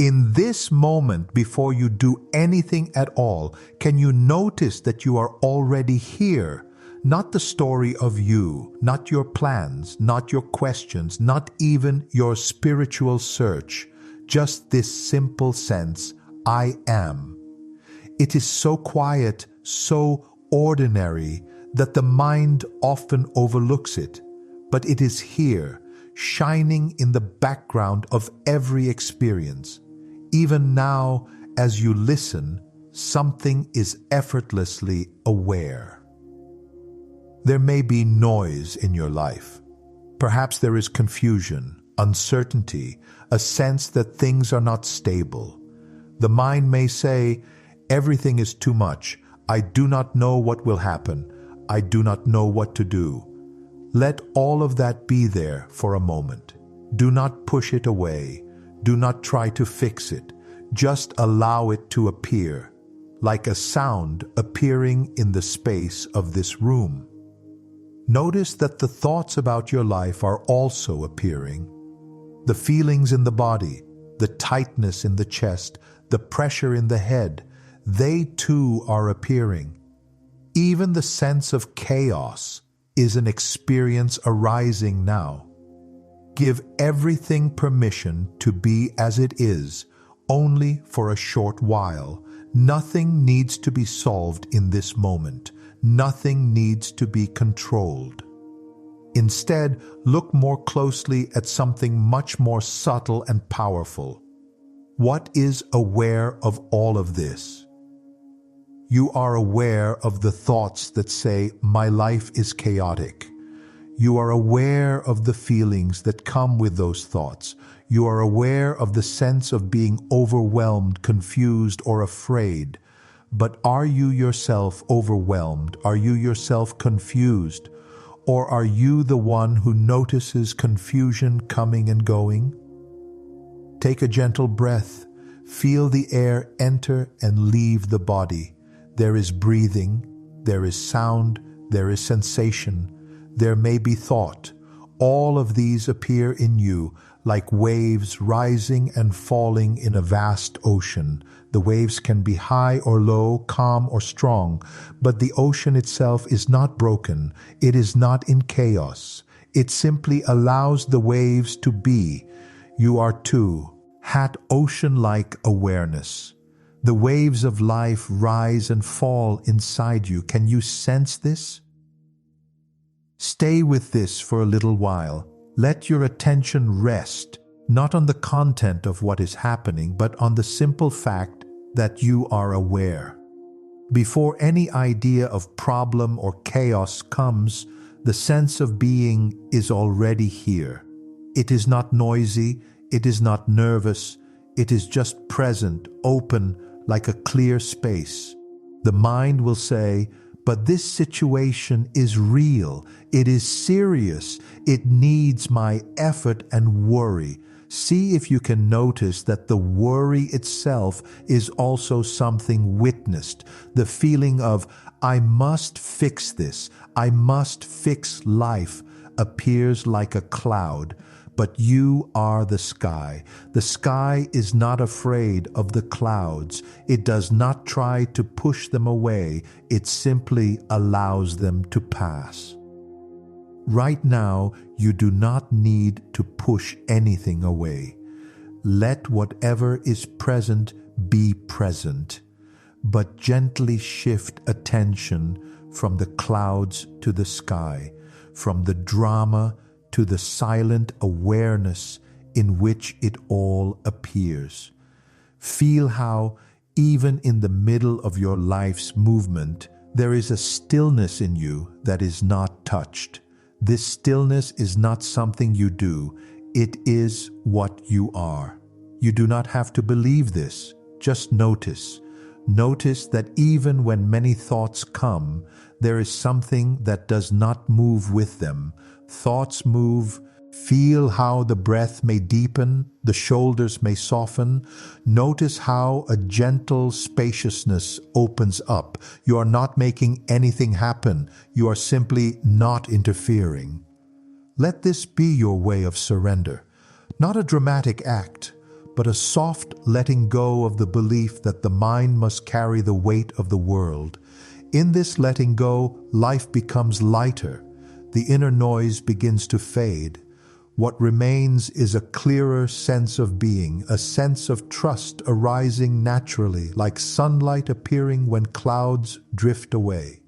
In this moment, before you do anything at all, can you notice that you are already here? Not the story of you, not your plans, not your questions, not even your spiritual search. Just this simple sense, I am. It is so quiet, so ordinary, that the mind often overlooks it. But it is here, shining in the background of every experience. Even now, as you listen, something is effortlessly aware. There may be noise in your life. Perhaps there is confusion, uncertainty, a sense that things are not stable. The mind may say, everything is too much. I do not know what will happen. I do not know what to do. Let all of that be there for a moment. Do not push it away. Do not try to fix it. Just allow it to appear, like a sound appearing in the space of this room. Notice that the thoughts about your life are also appearing. The feelings in the body, the tightness in the chest, the pressure in the head, they too are appearing. Even the sense of chaos is an experience arising now. Give everything permission to be as it is, only for a short while. Nothing needs to be solved in this moment. Nothing needs to be controlled. Instead, look more closely at something much more subtle and powerful. What is aware of all of this? You are aware of the thoughts that say, my life is chaotic. You are aware of the feelings that come with those thoughts. You are aware of the sense of being overwhelmed, confused, or afraid. But are you yourself overwhelmed? Are you yourself confused? Or are you the one who notices confusion coming and going? Take a gentle breath. Feel the air enter and leave the body. There is breathing, there is sound, there is sensation, there may be thought. All of these appear in you like waves rising and falling in a vast ocean. The waves can be high or low, calm or strong, but the ocean itself is not broken. It is not in chaos. It simply allows the waves to be. You are too, had ocean-like awareness. The waves of life rise and fall inside you. Can you sense this? Stay with this for a little while. Let your attention rest, not on the content of what is happening, but on the simple fact that you are aware. Before any idea of problem or chaos comes, the sense of being is already here. It is not noisy, it is not nervous, it is just present, open, like a clear space. The mind will say, but this situation is real, it is serious, it needs my effort and worry. See if you can notice that the worry itself is also something witnessed. The feeling of, I must fix this, I must fix life, appears like a cloud. But you are the sky. The sky is not afraid of the clouds. It does not try to push them away. It simply allows them to pass. Right now, you do not need to push anything away. Let whatever is present be present, but gently shift attention from the clouds to the sky, from the drama to the silent awareness in which it all appears. Feel how, even in the middle of your life's movement, there is a stillness in you that is not touched. This stillness is not something you do, it is what you are. You do not have to believe this, just notice. Notice that even when many thoughts come, there is something that does not move with them. Thoughts move. Feel how the breath may deepen, the shoulders may soften. Notice how a gentle spaciousness opens up. You are not making anything happen. You are simply not interfering. Let this be your way of surrender. Not a dramatic act, but a soft letting go of the belief that the mind must carry the weight of the world. In this letting go, life becomes lighter. The inner noise begins to fade. What remains is a clearer sense of being, a sense of trust arising naturally, like sunlight appearing when clouds drift away.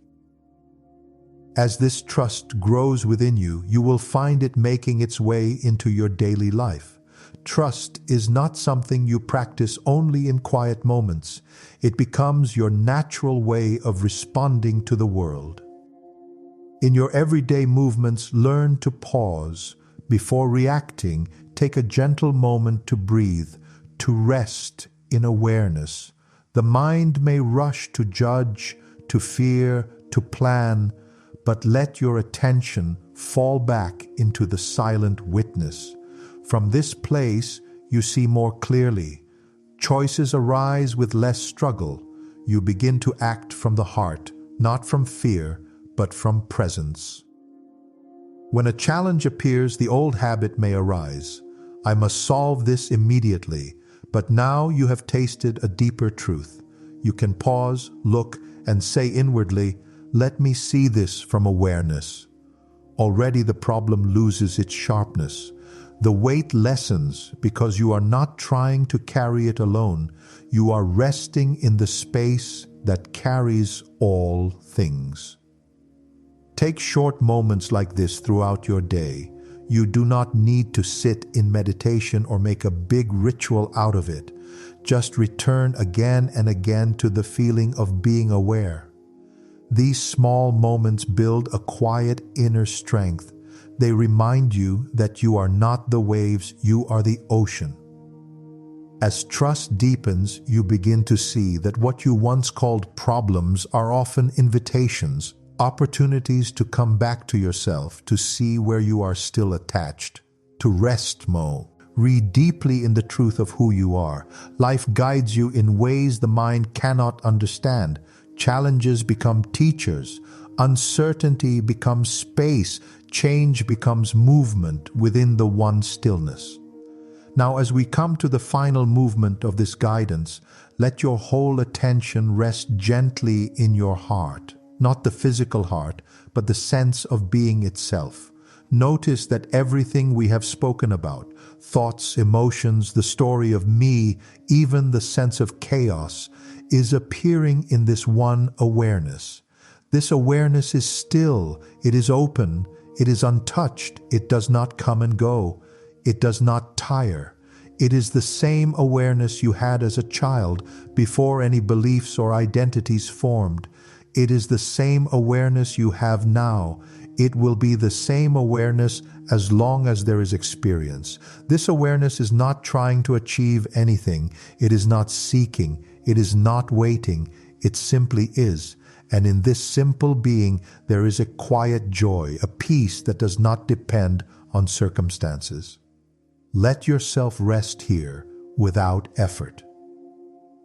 As this trust grows within you, you will find it making its way into your daily life. Trust is not something you practice only in quiet moments. It becomes your natural way of responding to the world. In your everyday movements, learn to pause. Before reacting, take a gentle moment to breathe, to rest in awareness. The mind may rush to judge, to fear, to plan, but let your attention fall back into the silent witness. From this place, you see more clearly. Choices arise with less struggle. You begin to act from the heart, not from fear, but from presence. When a challenge appears, the old habit may arise. I must solve this immediately, but now you have tasted a deeper truth. You can pause, look, and say inwardly, "Let me see this from awareness." Already the problem loses its sharpness. The weight lessens because you are not trying to carry it alone. You are resting in the space that carries all things. Take short moments like this throughout your day. You do not need to sit in meditation or make a big ritual out of it. Just return again and again to the feeling of being aware. These small moments build a quiet inner strength. They remind you that you are not the waves, you are the ocean. As trust deepens, you begin to see that what you once called problems are often invitations, opportunities to come back to yourself, to see where you are still attached, to rest, Mo. Read deeply in the truth of who you are. Life guides you in ways the mind cannot understand. Challenges become teachers. Uncertainty becomes space. Change becomes movement within the one stillness. Now, as we come to the final movement of this guidance, let your whole attention rest gently in your heart. Not the physical heart, but the sense of being itself. Notice that everything we have spoken about, thoughts, emotions, the story of me, even the sense of chaos, is appearing in this one awareness. This awareness is still, it is open, it is untouched, it does not come and go, it does not tire. It is the same awareness you had as a child before any beliefs or identities formed. It is the same awareness you have now. It will be the same awareness as long as there is experience. This awareness is not trying to achieve anything. It is not seeking. It is not waiting. It simply is. And in this simple being, there is a quiet joy, a peace that does not depend on circumstances. Let yourself rest here without effort.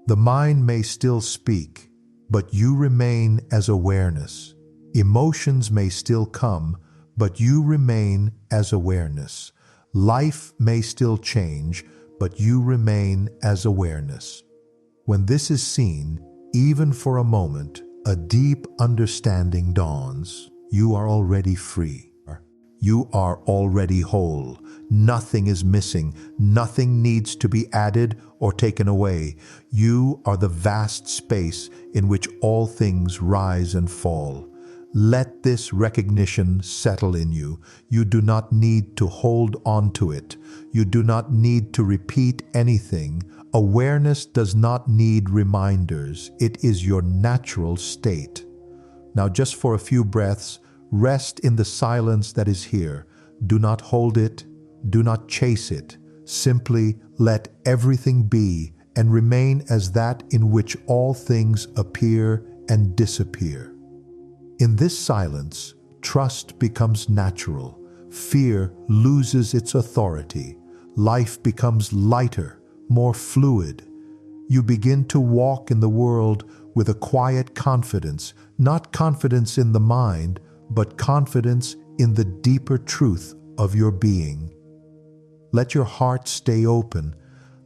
The mind may still speak, but you remain as awareness. Emotions may still come, but you remain as awareness. Life may still change, but you remain as awareness. When this is seen, even for a moment, a deep understanding dawns. You are already free. You are already whole. Nothing is missing. Nothing needs to be added or taken away. You are the vast space in which all things rise and fall. Let this recognition settle in you. You do not need to hold on to it. You do not need to repeat anything. Awareness does not need reminders. It is your natural state. Now, just for a few breaths, rest in the silence that is here. Do not hold it. Do not chase it. Simply let everything be and remain as that in which all things appear and disappear. In this silence, trust becomes natural. Fear loses its authority. Life becomes lighter, more fluid. You begin to walk in the world with a quiet confidence, not confidence in the mind, but confidence in the deeper truth of your being. Let your heart stay open.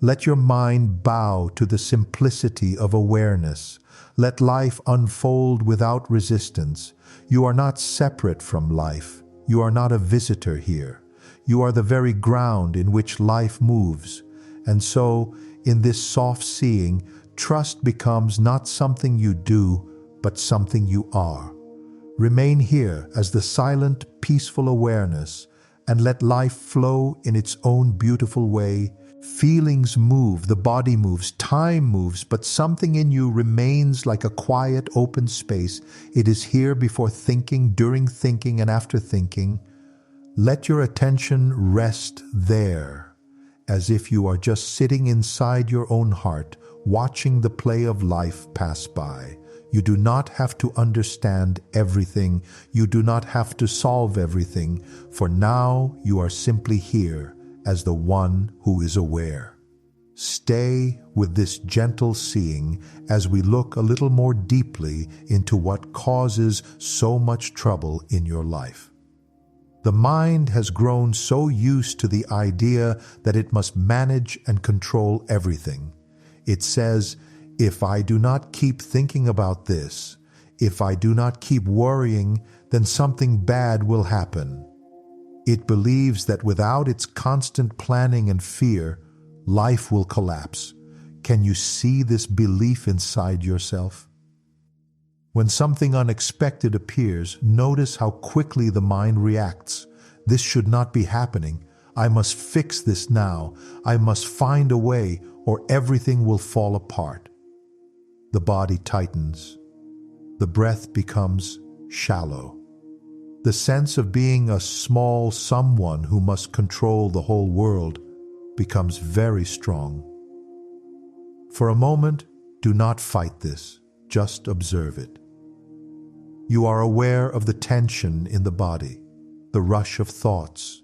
Let your mind bow to the simplicity of awareness. Let life unfold without resistance. You are not separate from life. You are not a visitor here. You are the very ground in which life moves. And so, in this soft seeing, trust becomes not something you do, but something you are. Remain here as the silent, peaceful awareness, and let life flow in its own beautiful way. Feelings move, the body moves, time moves, but something in you remains like a quiet, open space. It is here before thinking, during thinking, and after thinking. Let your attention rest there, as if you are just sitting inside your own heart, watching the play of life pass by. You do not have to understand everything. You do not have to solve everything, for now you are simply here as the one who is aware. Stay with this gentle seeing as we look a little more deeply into what causes so much trouble in your life. The mind has grown so used to the idea that it must manage and control everything. It says, if I do not keep thinking about this, if I do not keep worrying, then something bad will happen. It believes that without its constant planning and fear, life will collapse. Can you see this belief inside yourself? When something unexpected appears, notice how quickly the mind reacts. This should not be happening. I must fix this now. I must find a way, or everything will fall apart. The body tightens. The breath becomes shallow. The sense of being a small someone who must control the whole world becomes very strong. For a moment, do not fight this. Just observe it. You are aware of the tension in the body, the rush of thoughts.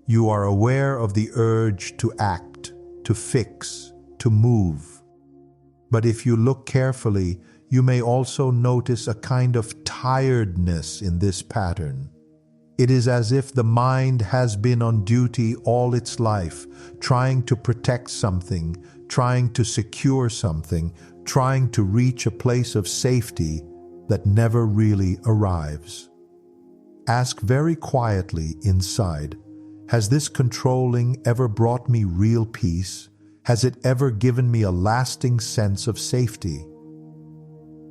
You are aware of the urge to act, to fix, to move. But if you look carefully, you may also notice a kind of tiredness in this pattern. It is as if the mind has been on duty all its life, trying to protect something, trying to secure something, trying to reach a place of safety that never really arrives. Ask very quietly inside, has this controlling ever brought me real peace? Has it ever given me a lasting sense of safety?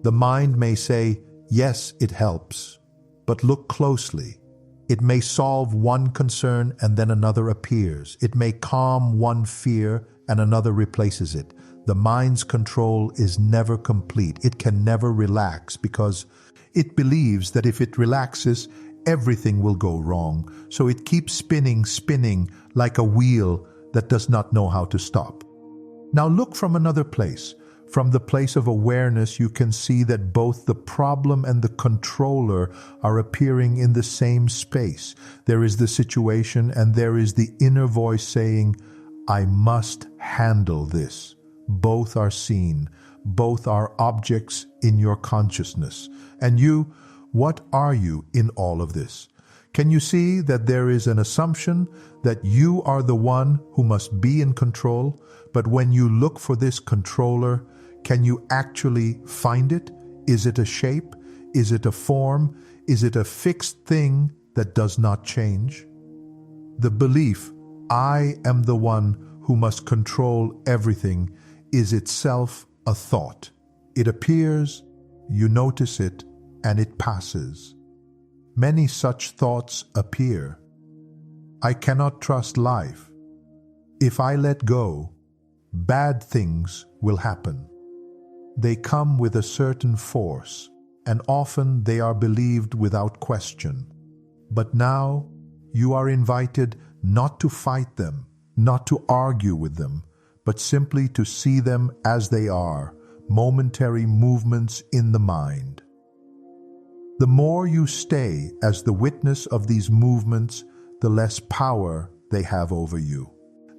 The mind may say, yes, it helps, but look closely. It may solve one concern and then another appears. It may calm one fear and another replaces it. The mind's control is never complete. It can never relax because it believes that if it relaxes, everything will go wrong. So it keeps spinning like a wheel that does not know how to stop. Now look from another place. From the place of awareness, you can see that both the problem and the controller are appearing in the same space. There is the situation and there is the inner voice saying, I must handle this. Both are seen. Both are objects in your consciousness. And you, what are you in all of this? Can you see that there is an assumption that you are the one who must be in control? But when you look for this controller, can you actually find it? Is it a shape? Is it a form? Is it a fixed thing that does not change? The belief, I am the one who must control everything, is itself a thought. It appears, you notice it, and it passes. Many such thoughts appear. I cannot trust life. If I let go, bad things will happen. They come with a certain force, and often they are believed without question. But now you are invited not to fight them, not to argue with them, but simply to see them as they are, momentary movements in the mind. The more you stay as the witness of these movements, the less power they have over you.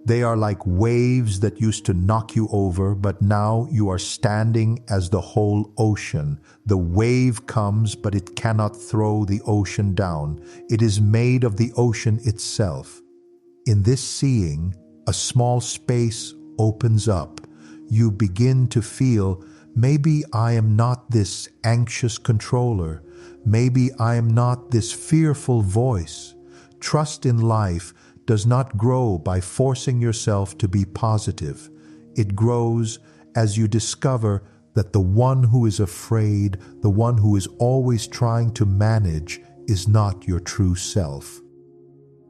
They are like waves that used to knock you over, but now you are standing as the whole ocean. The wave comes, but it cannot throw the ocean down. It is made of the ocean itself. In this seeing, a small space opens up. You begin to feel, maybe I am not this anxious controller. Maybe I am not this fearful voice. Trust in life does not grow by forcing yourself to be positive. It grows as you discover that the one who is afraid, the one who is always trying to manage, is not your true self.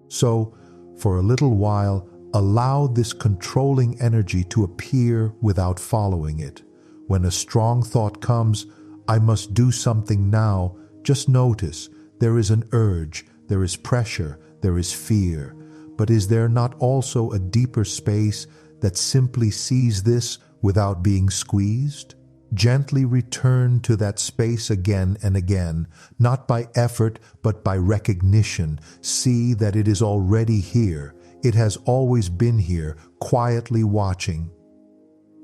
So, for a little while, allow this controlling energy to appear without following it. When a strong thought comes, I must do something now, just notice there is an urge, there is pressure, there is fear. But is there not also a deeper space that simply sees this without being squeezed? Gently return to that space again and again, not by effort but by recognition. See that it is already here. It has always been here, quietly watching.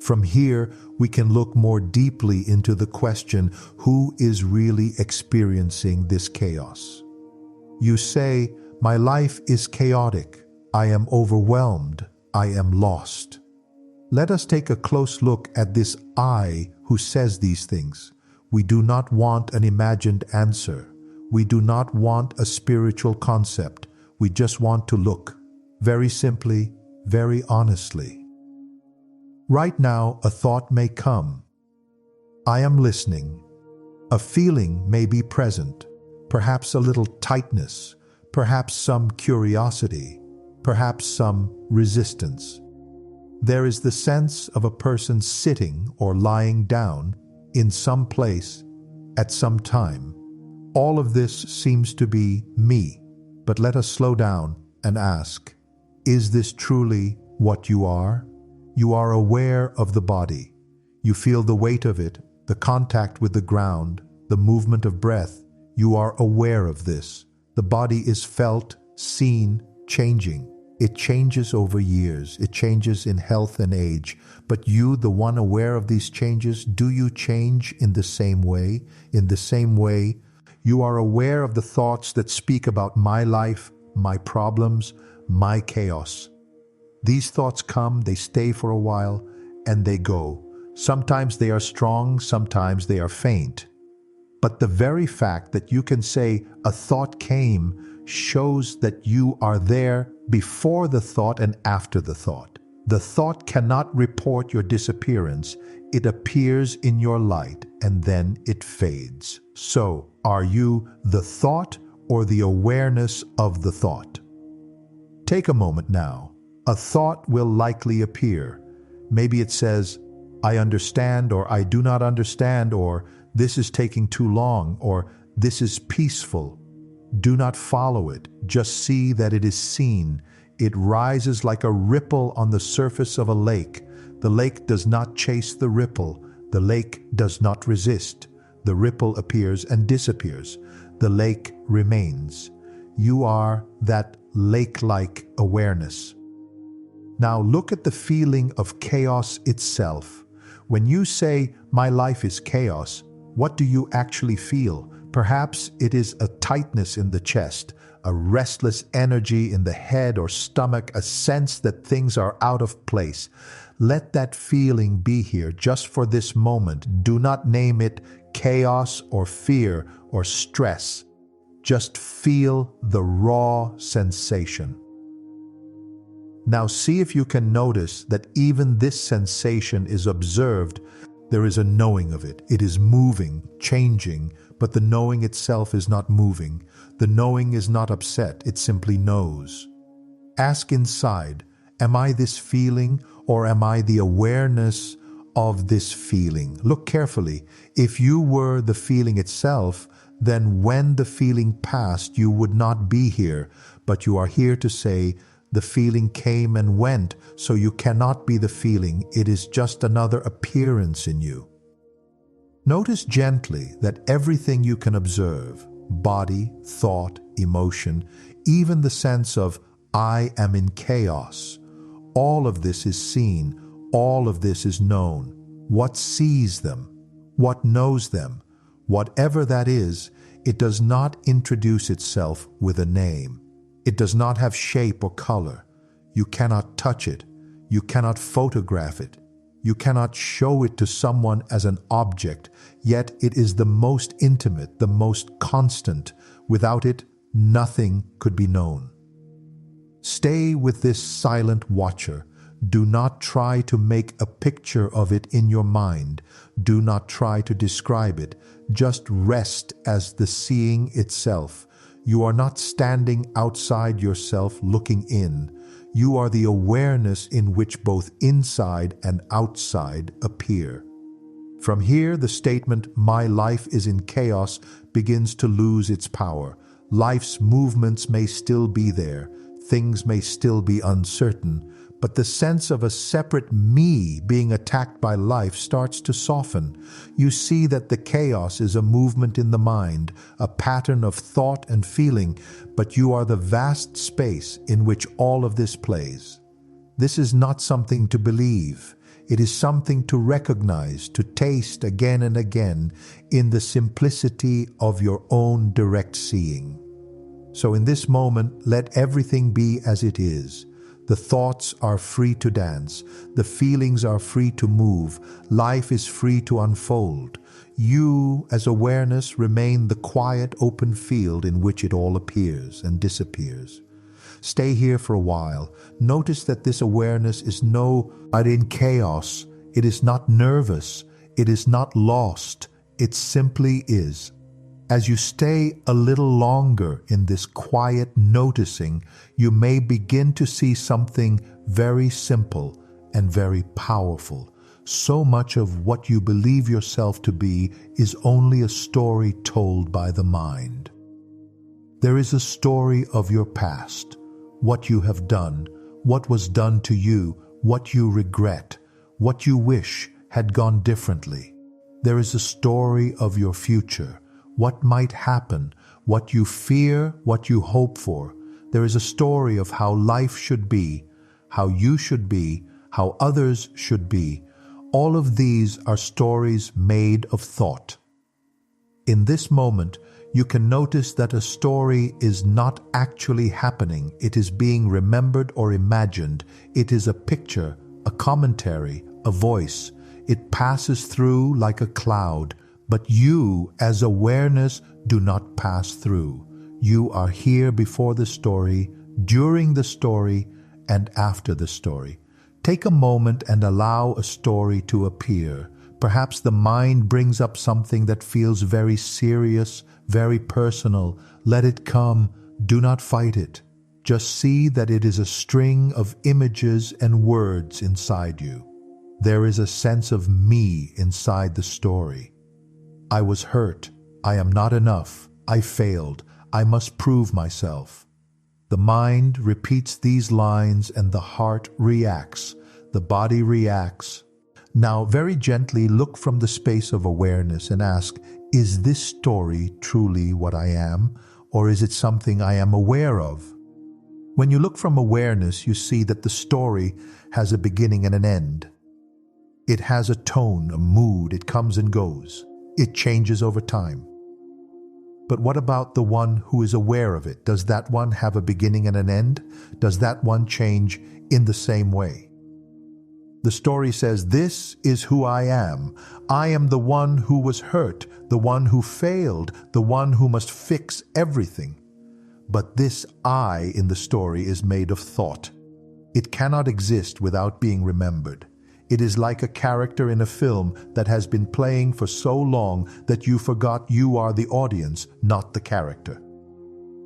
From here, we can look more deeply into the question, who is really experiencing this chaos? You say, my life is chaotic. I am overwhelmed. I am lost. Let us take a close look at this I who says these things. We do not want an imagined answer. We do not want a spiritual concept. We just want to look. Very simply, very honestly. Right now, a thought may come. I am listening. A feeling may be present, perhaps a little tightness, perhaps some curiosity, perhaps some resistance. There is the sense of a person sitting or lying down in some place at some time. All of this seems to be me, but let us slow down and ask, is this truly what you are? You are aware of the body. You feel the weight of it, the contact with the ground, the movement of breath. You are aware of this. The body is felt, seen, changing. It changes over years. It changes in health and age. But you, the one aware of these changes, do you change in the same way? In the same way, you are aware of the thoughts that speak about my life, my problems, my chaos. These thoughts come, they stay for a while, and they go. Sometimes they are strong, sometimes they are faint. But the very fact that you can say a thought came shows that you are there before the thought and after the thought. The thought cannot report your disappearance. It appears in your light and then it fades. So, are you the thought or the awareness of the thought? Take a moment now. A thought will likely appear. Maybe it says, I understand, or I do not understand, or this is taking too long, or this is peaceful. Do not follow it. Just see that it is seen. It rises like a ripple on the surface of a lake. The lake does not chase the ripple. The lake does not resist. The ripple appears and disappears. The lake remains. You are that lake-like awareness. Now look at the feeling of chaos itself. When you say, my life is chaos, what do you actually feel? Perhaps it is a tightness in the chest, a restless energy in the head or stomach, a sense that things are out of place. Let that feeling be here just for this moment. Do not name it chaos or fear or stress. Just feel the raw sensation. Now see if you can notice that even this sensation is observed. There is a knowing of it. It is moving, changing, but the knowing itself is not moving. The knowing is not upset. It simply knows. Ask inside, am I this feeling or am I the awareness of this feeling? Look carefully. If you were the feeling itself, then when the feeling passed, you would not be here, but you are here to say, the feeling came and went, so you cannot be the feeling. It is just another appearance in you. Notice gently that everything you can observe, body, thought, emotion, even the sense of I am in chaos, all of this is seen, all of this is known. What sees them? What knows them? Whatever that is, it does not introduce itself with a name. It does not have shape or color. You cannot touch it. You cannot photograph it. You cannot show it to someone as an object, yet it is the most intimate, the most constant. Without it, nothing could be known. Stay with this silent watcher. Do not try to make a picture of it in your mind. Do not try to describe it. Just rest as the seeing itself. You are not standing outside yourself looking in. You are the awareness in which both inside and outside appear. From here, the statement, "My life is in chaos," begins to lose its power. Life's movements may still be there. Things may still be uncertain, but the sense of a separate me being attacked by life starts to soften. You see that the chaos is a movement in the mind, a pattern of thought and feeling, but you are the vast space in which all of this plays. This is not something to believe. It is something to recognize, to taste again and again in the simplicity of your own direct seeing. So in this moment, let everything be as it is. The thoughts are free to dance. The feelings are free to move. Life is free to unfold. You, as awareness, remain the quiet, open field in which it all appears and disappears. Stay here for a while. Notice that this awareness is not in chaos. It is not nervous. It is not lost. It simply is. As you stay a little longer in this quiet noticing, you may begin to see something very simple and very powerful. So much of what you believe yourself to be is only a story told by the mind. There is a story of your past, what you have done, what was done to you, what you regret, what you wish had gone differently. There is a story of your future, what might happen, what you fear, what you hope for. There is a story of how life should be, how you should be, how others should be. All of these are stories made of thought. In this moment, you can notice that a story is not actually happening. It is being remembered or imagined. It is a picture, a commentary, a voice. It passes through like a cloud. But you, as awareness, do not pass through. You are here before the story, during the story, and after the story. Take a moment and allow a story to appear. Perhaps the mind brings up something that feels very serious, very personal. Let it come. Do not fight it. Just see that it is a string of images and words inside you. There is a sense of me inside the story. I was hurt. I am not enough. I failed. I must prove myself. The mind repeats these lines and the heart reacts. The body reacts. Now, very gently look from the space of awareness and ask, is this story truly what I am, or is it something I am aware of? When you look from awareness, you see that the story has a beginning and an end. It has a tone, a mood. It comes and goes. It changes over time. But what about the one who is aware of it? Does that one have a beginning and an end? Does that one change in the same way? The story says, this is who I am. I am the one who was hurt, the one who failed, the one who must fix everything. But this I in the story is made of thought. It cannot exist without being remembered. It is like a character in a film that has been playing for so long that you forgot you are the audience, not the character.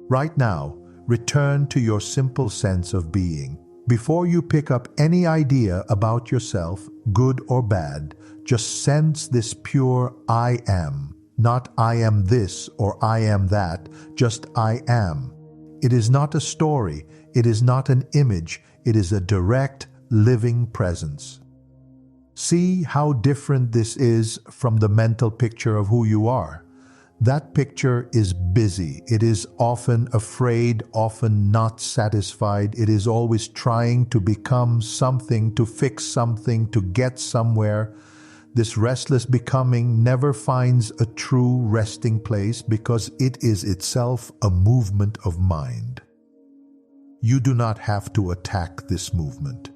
Right now, return to your simple sense of being. Before you pick up any idea about yourself, good or bad, just sense this pure I am. Not I am this or I am that, just I am. It is not a story, it is not an image, it is a direct, living presence. See how different this is from the mental picture of who you are. That picture is busy. It is often afraid, often not satisfied. It is always trying to become something, to fix something, to get somewhere. This restless becoming never finds a true resting place because it is itself a movement of mind. You do not have to attack this movement.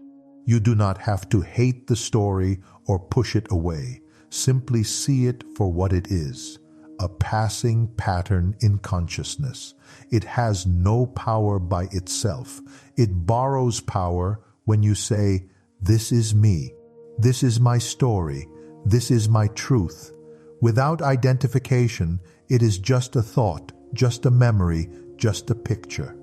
You do not have to hate the story or push it away. Simply see it for what it is, a passing pattern in consciousness. It has no power by itself. It borrows power when you say, "This is me. This is my story. This is my truth." Without identification, it is just a thought, just a memory, just a picture.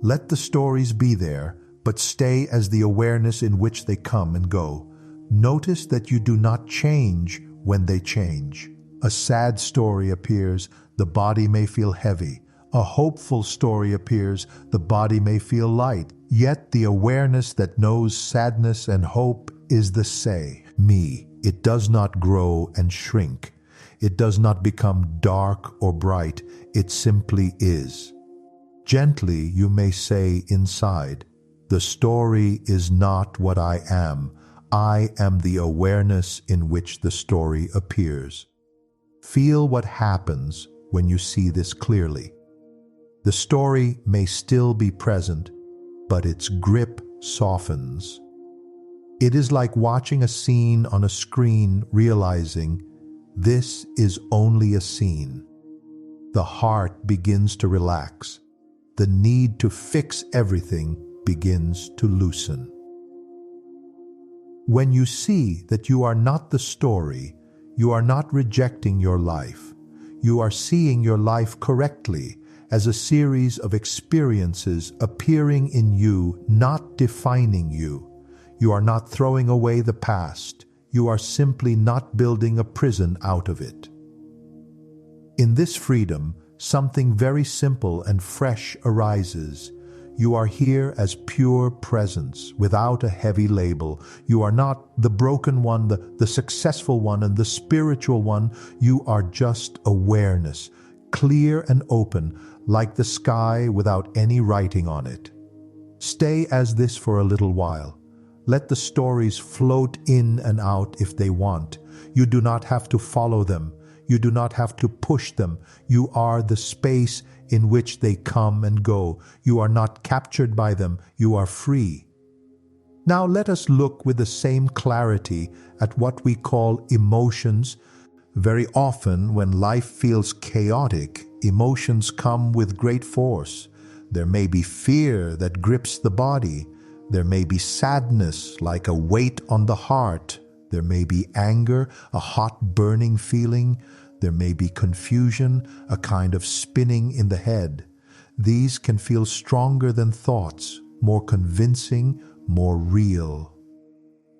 Let the stories be there, but stay as the awareness in which they come and go. Notice that you do not change when they change. A sad story appears, the body may feel heavy. A hopeful story appears, the body may feel light. Yet the awareness that knows sadness and hope is the say, me. It does not grow and shrink. It does not become dark or bright. It simply is. Gently you may say inside, "The story is not what I am. I am the awareness in which the story appears." Feel what happens when you see this clearly. The story may still be present, but its grip softens. It is like watching a scene on a screen, realizing this is only a scene. The heart begins to relax. The need to fix everything begins to loosen. When you see that you are not the story, you are not rejecting your life. You are seeing your life correctly as a series of experiences appearing in you, not defining you. You are not throwing away the past. You are simply not building a prison out of it. In this freedom, something very simple and fresh arises. You are here as pure presence, without a heavy label. You are not the broken one, the successful one, and the spiritual one. You are just awareness, clear and open, like the sky without any writing on it. Stay as this for a little while. Let the stories float in and out if they want. You do not have to follow them. You do not have to push them. You are the space in which they come and go. You are not captured by them. You are free. Now let us look with the same clarity at what we call emotions. Very often, when life feels chaotic, emotions come with great force. There may be fear that grips the body. There may be sadness, like a weight on the heart. There may be anger, a hot burning feeling. There may be confusion, a kind of spinning in the head. These can feel stronger than thoughts, more convincing, more real.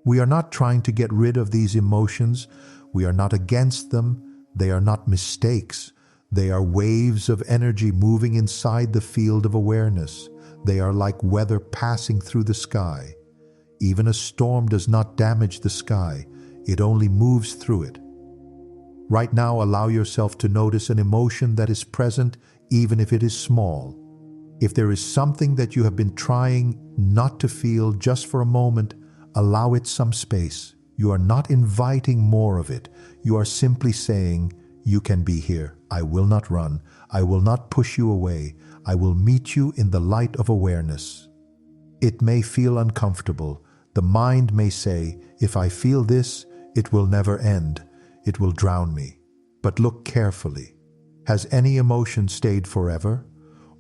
We are not trying to get rid of these emotions. We are not against them. They are not mistakes. They are waves of energy moving inside the field of awareness. They are like weather passing through the sky. Even a storm does not damage the sky. It only moves through it. Right now, allow yourself to notice an emotion that is present, even if it is small. If there is something that you have been trying not to feel just for a moment, allow it some space. You are not inviting more of it. You are simply saying, "You can be here. I will not run. I will not push you away. I will meet you in the light of awareness." It may feel uncomfortable. The mind may say, "If I feel this, it will never end. It will drown me." But look carefully. Has any emotion stayed forever?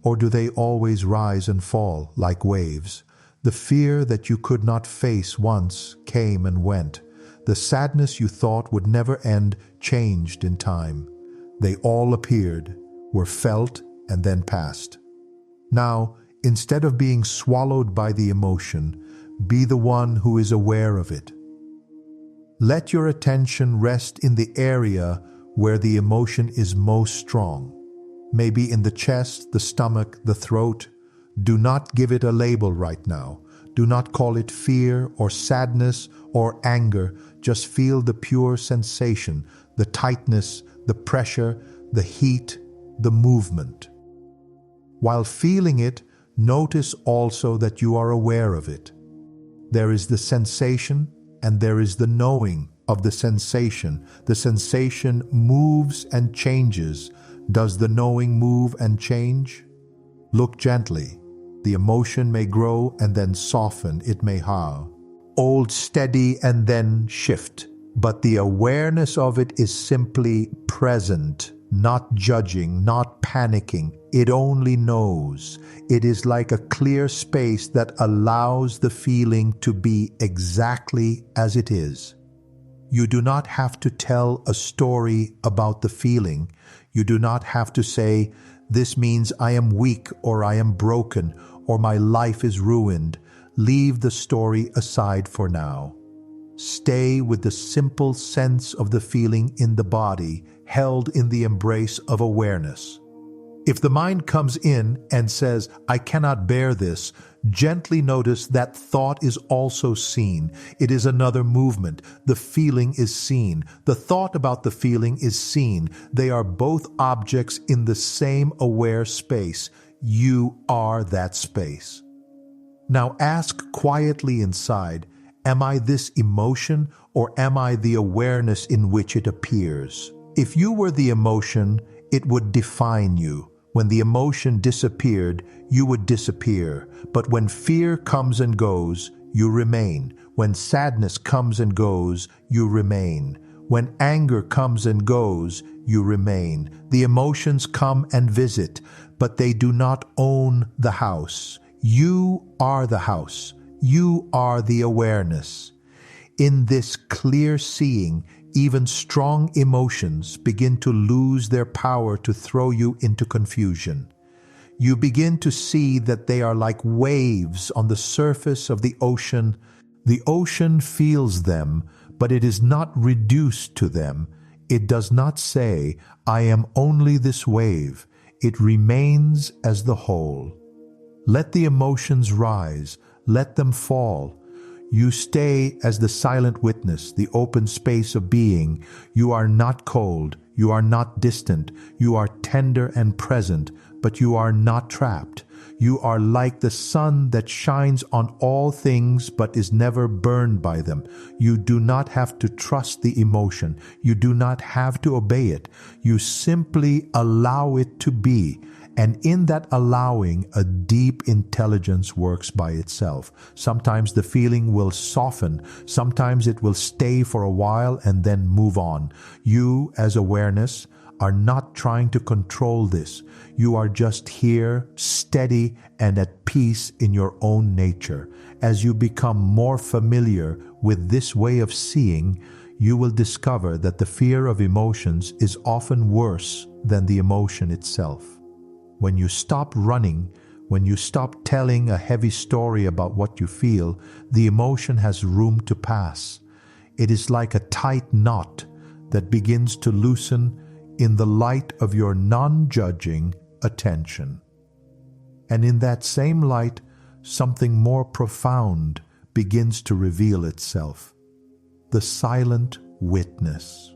Or do they always rise and fall like waves? The fear that you could not face once came and went. The sadness you thought would never end changed in time. They all appeared, were felt, and then passed. Now, instead of being swallowed by the emotion, be the one who is aware of it. Let your attention rest in the area where the emotion is most strong. Maybe in the chest, the stomach, the throat. Do not give it a label right now. Do not call it fear or sadness or anger. Just feel the pure sensation, the tightness, the pressure, the heat, the movement. While feeling it, notice also that you are aware of it. There is the sensation and there is the knowing of the sensation. The sensation moves and changes. Does the knowing move and change? Look gently. The emotion may grow and then soften, it may hold steady and then shift. But the awareness of it is simply present, not judging, not panicking. It only knows. It is like a clear space that allows the feeling to be exactly as it is. You do not have to tell a story about the feeling. You do not have to say, "This means I am weak," or "I am broken," or "my life is ruined." Leave the story aside for now. Stay with the simple sense of the feeling in the body, held in the embrace of awareness. If the mind comes in and says, "I cannot bear this," gently notice that thought is also seen. It is another movement. The feeling is seen. The thought about the feeling is seen. They are both objects in the same aware space. You are that space. Now ask quietly inside, am I this emotion, or am I the awareness in which it appears? If you were the emotion, it would define you. When the emotion disappeared, you would disappear. But when fear comes and goes, you remain. When sadness comes and goes, you remain. When anger comes and goes, you remain. The emotions come and visit, but they do not own the house. You are the house. You are the awareness. In this clear seeing, even strong emotions begin to lose their power to throw you into confusion. You begin to see that they are like waves on the surface of the ocean. The ocean feels them, but it is not reduced to them. It does not say, "I am only this wave." It remains as the whole. Let the emotions rise. Let them fall. You stay as the silent witness, the open space of being. You are not cold. You are not distant. You are tender and present, but you are not trapped. You are like the sun that shines on all things but is never burned by them. You do not have to trust the emotion. You do not have to obey it. You simply allow it to be. And in that allowing, a deep intelligence works by itself. Sometimes the feeling will soften. Sometimes it will stay for a while and then move on. You, as awareness, are not trying to control this. You are just here, steady and at peace in your own nature. As you become more familiar with this way of seeing, you will discover that the fear of emotions is often worse than the emotion itself. When you stop running, when you stop telling a heavy story about what you feel, the emotion has room to pass. It is like a tight knot that begins to loosen in the light of your non-judging attention. And in that same light, something more profound begins to reveal itself. The silent witness.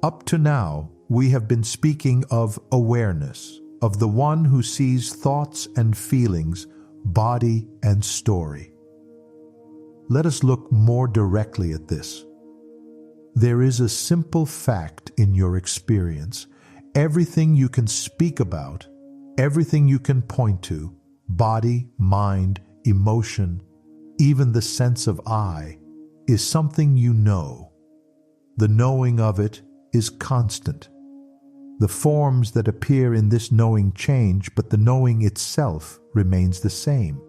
Up to now, we have been speaking of awareness, of the one who sees thoughts and feelings, body and story. Let us look more directly at this. There is a simple fact in your experience. Everything you can speak about, everything you can point to, body, mind, emotion, even the sense of I, is something you know. The knowing of it is constant. The forms that appear in this knowing change, but the knowing itself remains the same.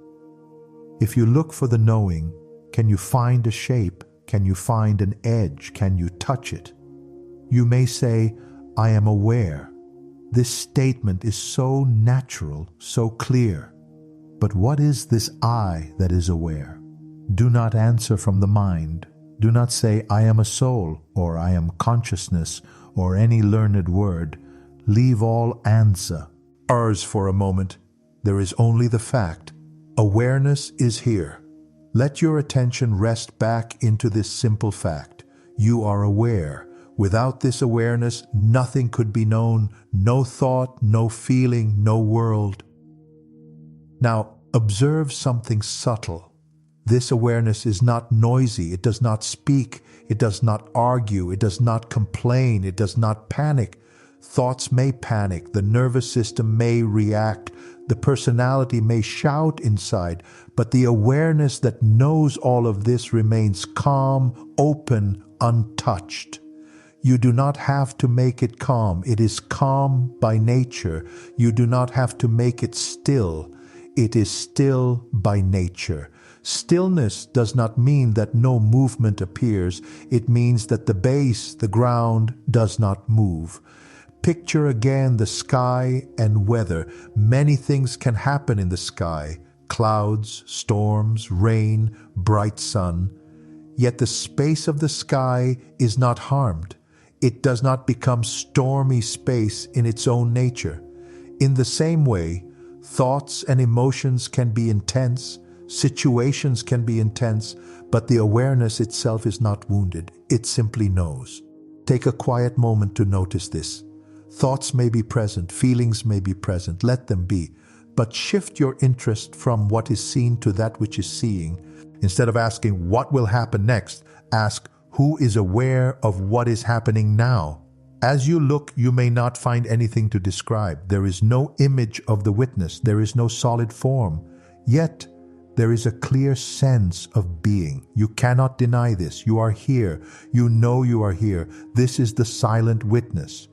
If you look for the knowing, can you find a shape? Can you find an edge? Can you touch it? You may say, "I am aware." This statement is so natural, so clear. But what is this I that is aware? Do not answer from the mind. Do not say, "I am a soul," or "I am consciousness," or any learned word. Leave all answers for a moment. There is only the fact. Awareness is here. Let your attention rest back into this simple fact. You are aware. Without this awareness, nothing could be known, no thought, no feeling, no world. Now, observe something subtle. This awareness is not noisy. It does not speak. It does not argue. It does not complain. It does not panic. Thoughts may panic, the nervous system may react, the personality may shout inside, but the awareness that knows all of this remains calm, open, untouched. You do not have to make it calm. It is calm by nature. You do not have to make it still. It is still by nature. Stillness does not mean that no movement appears. It means that the base, the ground, does not move. Picture again the sky and weather. Many things can happen in the sky: clouds, storms, rain, bright sun. Yet the space of the sky is not harmed. It does not become stormy space in its own nature. In the same way, thoughts and emotions can be intense, situations can be intense, but the awareness itself is not wounded. It simply knows. Take a quiet moment to notice this. Thoughts may be present, feelings may be present, let them be, but shift your interest from what is seen to that which is seeing. Instead of asking what will happen next, ask who is aware of what is happening now. As you look, you may not find anything to describe. There is no image of the witness. There is no solid form. Yet, there is a clear sense of being. You cannot deny this. You are here. You know you are here. This is the silent witness.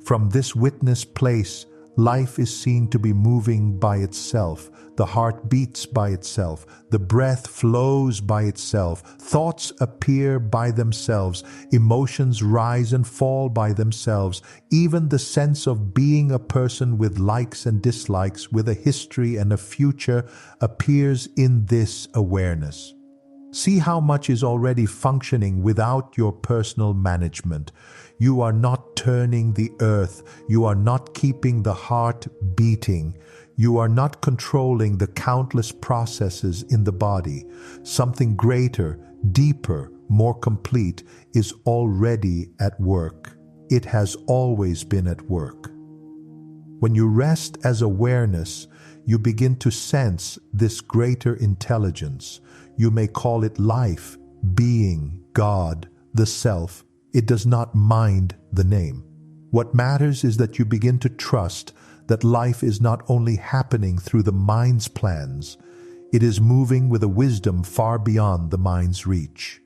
From this witness place, life is seen to be moving by itself. The heart beats by itself. The breath flows by itself. Thoughts appear by themselves. Emotions rise and fall by themselves. Even the sense of being a person with likes and dislikes, with a history and a future, appears in this awareness. See how much is already functioning without your personal management. You are not turning the earth. You are not keeping the heart beating. You are not controlling the countless processes in the body. Something greater, deeper, more complete is already at work. It has always been at work. When you rest as awareness, you begin to sense this greater intelligence. You may call it life, being, God, the self. It does not mind the name. What matters is that you begin to trust that life is not only happening through the mind's plans, it is moving with a wisdom far beyond the mind's reach.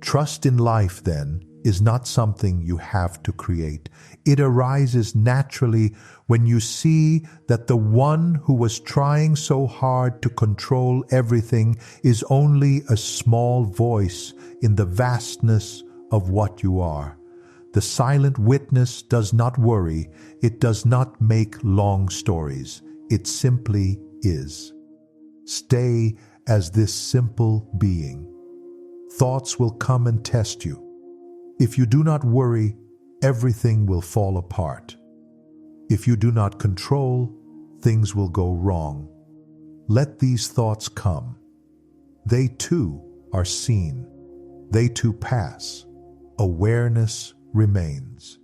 Trust in life, then, is not something you have to create. It arises naturally when you see that the one who was trying so hard to control everything is only a small voice in the vastness of what you are. The silent witness does not worry. It does not make long stories. It simply is. Stay as this simple being. Thoughts will come and test you. If you do not worry, everything will fall apart. If you do not control, things will go wrong. Let these thoughts come. They too are seen. They too pass. Awareness remains.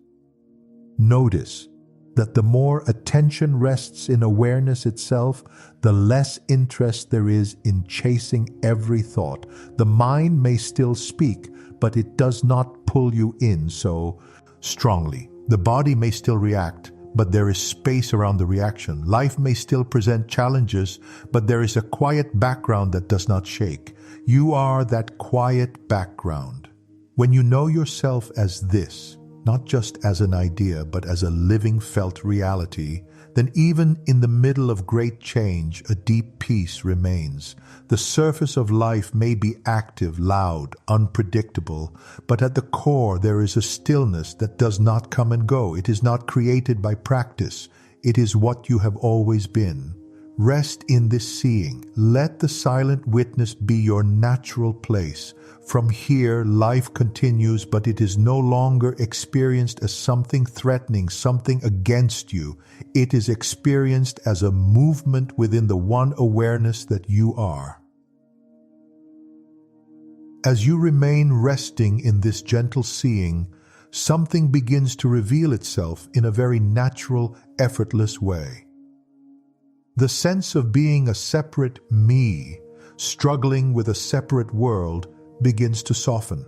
Notice that the more attention rests in awareness itself, the less interest there is in chasing every thought. The mind may still speak, but it does not pull you in so strongly. The body may still react, but there is space around the reaction. Life may still present challenges, but there is a quiet background that does not shake. You are that quiet background. When you know yourself as this, not just as an idea, but as a living felt reality, then even in the middle of great change, a deep peace remains. The surface of life may be active, loud, unpredictable, but at the core there is a stillness that does not come and go. It is not created by practice. It is what you have always been. Rest in this seeing. Let the silent witness be your natural place. From here, life continues, but it is no longer experienced as something threatening, something against you. It is experienced as a movement within the one awareness that you are. As you remain resting in this gentle seeing, something begins to reveal itself in a very natural, effortless way. The sense of being a separate me, struggling with a separate world, begins to soften.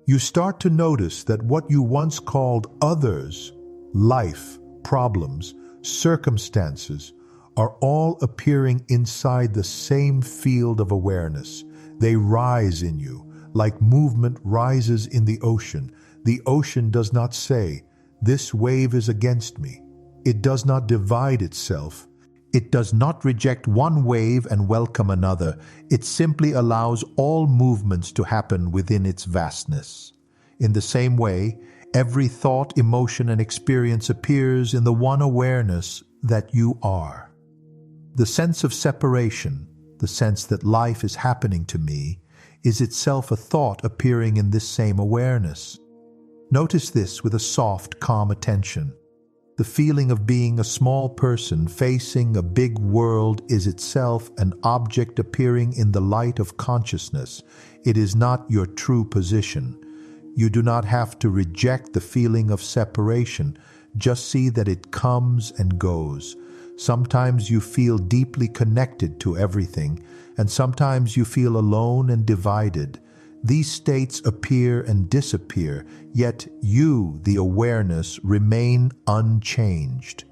You start to notice that what you once called others, life, problems, circumstances, are all appearing inside the same field of awareness. They rise in you, like movement rises in the ocean. The ocean does not say, "This wave is against me." It does not divide itself. It does not reject one wave and welcome another. It simply allows all movements to happen within its vastness. In the same way, every thought, emotion, and experience appears in the one awareness that you are. The sense of separation, the sense that life is happening to me, is itself a thought appearing in this same awareness. Notice this with a soft, calm attention. The feeling of being a small person facing a big world is itself an object appearing in the light of consciousness. It is not your true position. You do not have to reject the feeling of separation. Just see that it comes and goes. Sometimes you feel deeply connected to everything, and sometimes you feel alone and divided. These states appear and disappear, yet you, the awareness, remain unchanged.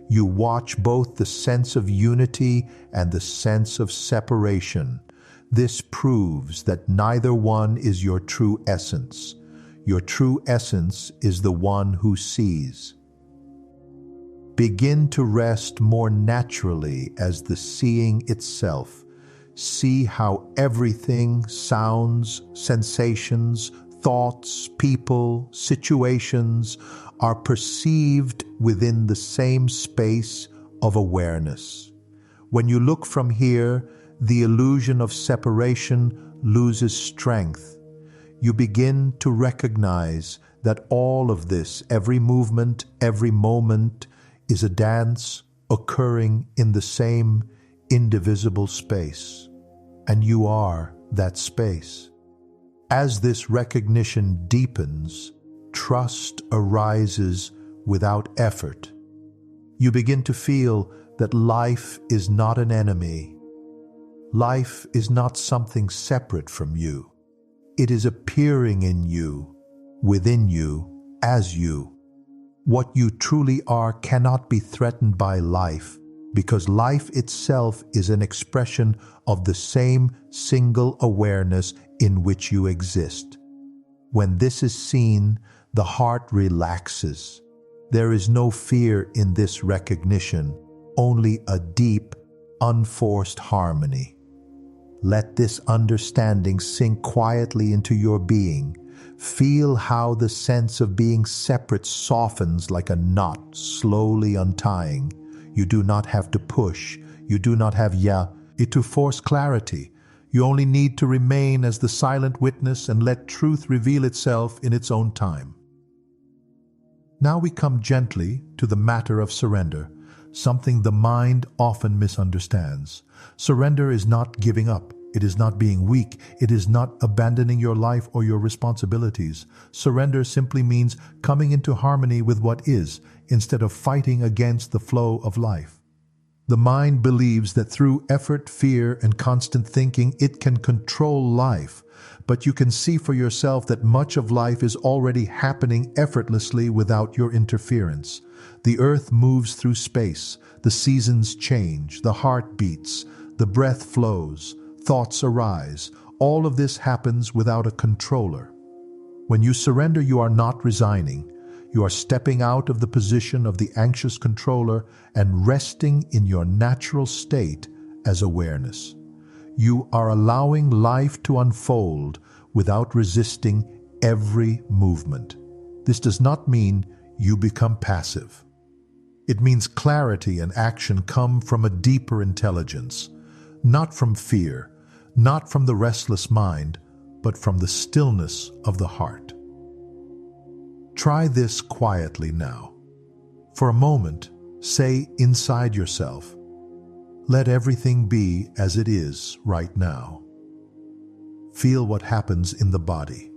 You watch both the sense of unity and the sense of separation. This proves that neither one is your true essence. Your true essence is the one who sees. Begin to rest more naturally as the seeing itself. See how everything, sounds, sensations, thoughts, people, situations, are perceived within the same space of awareness. When you look from here, the illusion of separation loses strength. You begin to recognize that all of this, every movement, every moment, is a dance occurring in the same indivisible space, and you are that space. As this recognition deepens, trust arises without effort. You begin to feel that life is not an enemy. Life is not something separate from you. It is appearing in you, within you, as you. What you truly are cannot be threatened by life, because life itself is an expression of the same single awareness in which you exist. When this is seen, the heart relaxes. There is no fear in this recognition, only a deep, unforced harmony. Let this understanding sink quietly into your being. Feel how the sense of being separate softens like a knot slowly untying. You do not have to push. You do not have it to force clarity. You only need to remain as the silent witness and let truth reveal itself in its own time. Now we come gently to the matter of surrender, something the mind often misunderstands. Surrender is not giving up. It is not being weak. It is not abandoning your life or your responsibilities. Surrender simply means coming into harmony with what is, instead of fighting against the flow of life. The mind believes that through effort, fear, and constant thinking, it can control life. But you can see for yourself that much of life is already happening effortlessly without your interference. The earth moves through space. The seasons change. The heart beats. The breath flows. Thoughts arise. All of this happens without a controller. When you surrender, you are not resigning. You are stepping out of the position of the anxious controller and resting in your natural state as awareness. You are allowing life to unfold without resisting every movement. This does not mean you become passive. It means clarity and action come from a deeper intelligence, not from fear, not from the restless mind, but from the stillness of the heart. Try this quietly now. For a moment, say inside yourself, "Let everything be as it is right now." Feel what happens in the body.